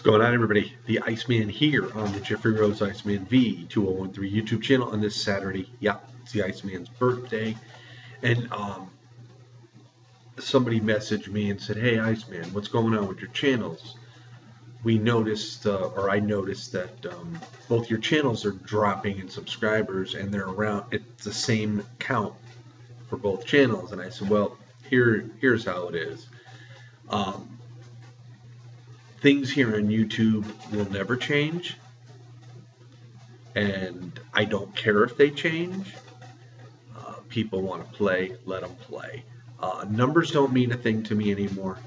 Going on, everybody? The Iceman here on the Jeffrey Rose Iceman V2013 YouTube channel on this Saturday. Yeah, it's the Iceman's birthday. And somebody messaged me and said, "Hey, Iceman, what's going on with your channels? We noticed, or I noticed that both your channels are dropping in subscribers and they're around, it's the same count for both channels." And I said, well, here's how it is. Things here on YouTube will never change, and I don't care if they change. People want to play, let them play. Numbers don't mean a thing to me anymore,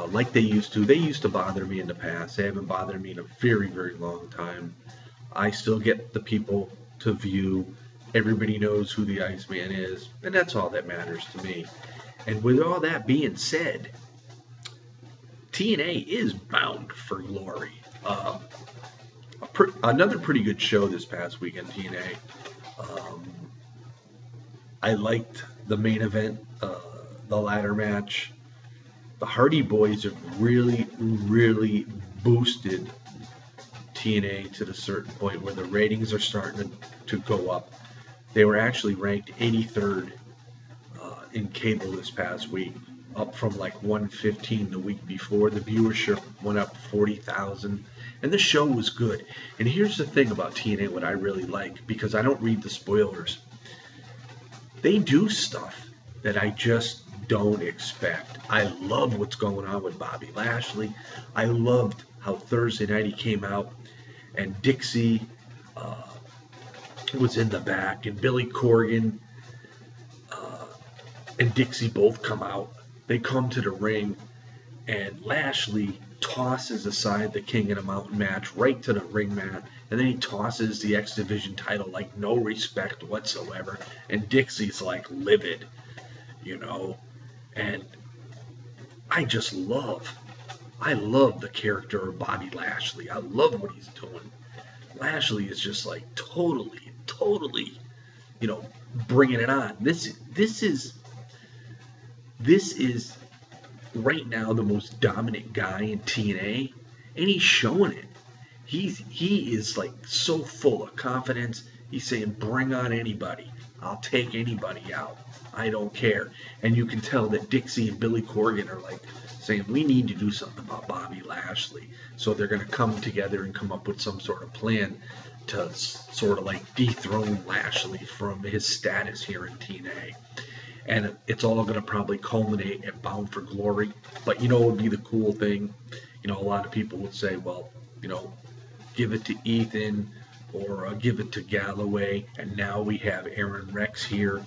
like they used to. They used to bother me in the past. They haven't bothered me in a very, very long time. I still get the people to view. Everybody knows who the Iceman is, and that's all that matters to me. And with all that being said, TNA is bound for glory. Another pretty good show this past weekend, TNA. I liked the main event, the ladder match. The Hardy Boys have really, really boosted TNA to the certain point where the ratings are starting to go up. They were actually ranked 83rd in cable this past week, up from like 115 the week before. The viewership went up 40,000, and the show was good. And here's the thing about TNA, what I really like, because I don't read the spoilers. They do stuff that I just don't expect. I love what's going on with Bobby Lashley. I loved how Thursday night he came out and Dixie was in the back, and Billy Corgan and Dixie both come out. They come to the ring, and Lashley tosses aside the King of the Mountain match right to the ring mat, and then he tosses the X Division title like no respect whatsoever, and Dixie's like livid, you know. And I love the character of Bobby Lashley. I love what he's doing. Lashley is just like totally, you know, bringing it on. This is right now the most dominant guy in TNA, and he's showing it. He is like so full of confidence. He's saying, "Bring on anybody. I'll take anybody out. I don't care." And you can tell that Dixie and Billy Corgan are like saying, "We need to do something about Bobby Lashley." So they're going to come together and come up with some sort of plan to sort of like dethrone Lashley from his status here in TNA. And it's all going to probably culminate at Bound for Glory. But you know what would be the cool thing? You know, a lot of people would say, well, you know, give it to Ethan or give it to Galloway. And now we have Aaron Rex here,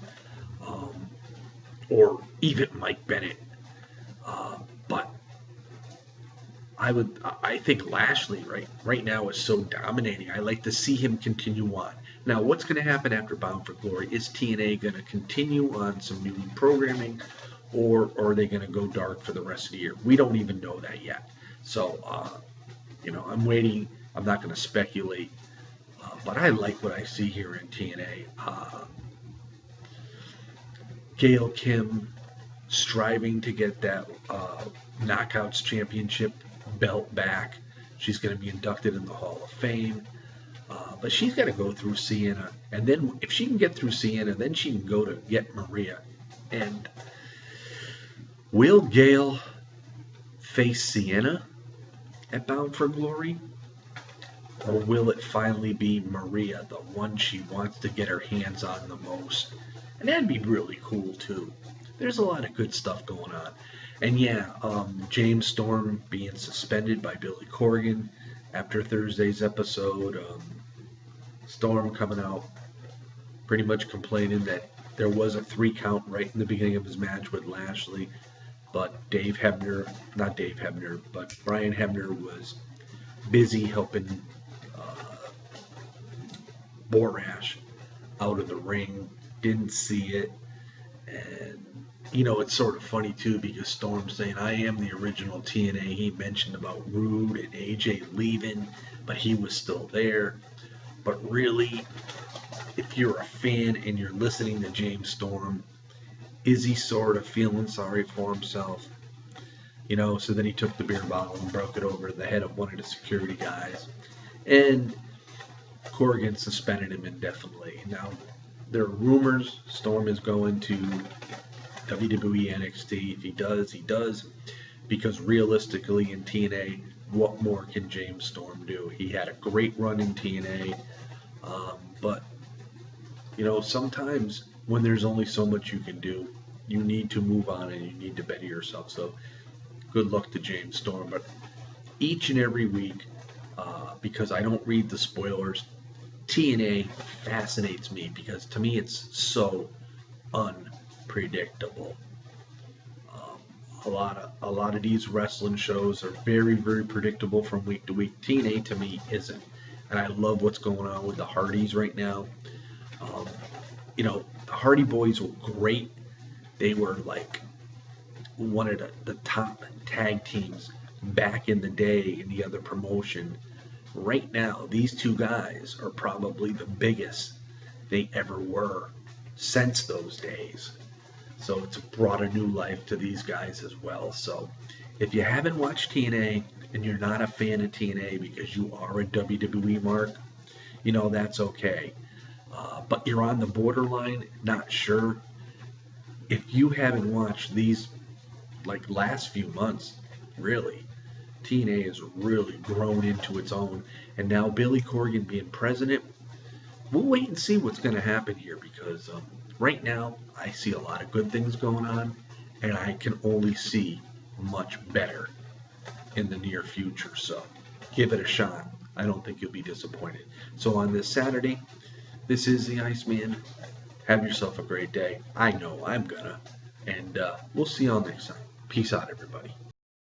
or even Mike Bennett. But I think Lashley right now is so dominating. I like to see him continue on. Now, what's going to happen after Bound for Glory? Is TNA going to continue on some new programming, or are they going to go dark for the rest of the year? We don't even know that yet. So, you know, I'm waiting. I'm not going to speculate, but I like what I see here in TNA. Gail Kim striving to get that Knockouts Championship belt back. She's going to be inducted in the Hall of Fame. But she's got to go through Sienna. And then if she can get through Sienna, then she can go to get Maria. And will Gail face Sienna at Bound for Glory? Or will it finally be Maria, the one she wants to get her hands on the most? And that'd be really cool, too. There's a lot of good stuff going on. And yeah, James Storm being suspended by Billy Corgan after Thursday's episode. Storm coming out pretty much complaining that there was a 3 count right in the beginning of his match with Lashley, but Brian Hebner was busy helping Borash out of the ring, didn't see it. And you know, it's sort of funny too, because Storm's saying, "I am the original TNA." He mentioned about Rude and AJ leaving, but he was still there. But really, if you're a fan and you're listening to James Storm, is he sort of feeling sorry for himself? So then he took the beer bottle and broke it over the head of one of the security guys. And Corgan suspended him indefinitely. Now, there are rumors Storm is going to WWE NXT. If he does, he does. Because realistically in TNA, what more can James Storm do? He had a great run in TNA. But, sometimes when there's only so much you can do, you need to move on and you need to better yourself. So good luck to James Storm. But each and every week, because I don't read the spoilers, TNA fascinates me because to me it's so unpredictable. A lot of these wrestling shows are very, very predictable from week to week. TNA to me isn't, and I love what's going on with the Hardys right now. The Hardy Boys were great. They were like one of the top tag teams back in the day in the other promotion. Right now, these two guys are probably the biggest they ever were since those days. So it's brought a new life to these guys as well. So if you haven't watched TNA and you're not a fan of TNA because you are a WWE mark, that's okay. But you're on the borderline, not sure. If you haven't watched these last few months, really, TNA has really grown into its own. And now Billy Corgan being president, we'll wait and see what's going to happen here because right now I see a lot of good things going on and I can only see much better in the near future. So give it a shot. I don't think you'll be disappointed. So on this Saturday, this is the Iceman. Have yourself a great day. I know I'm gonna. And we'll see y'all next time. Peace out, everybody.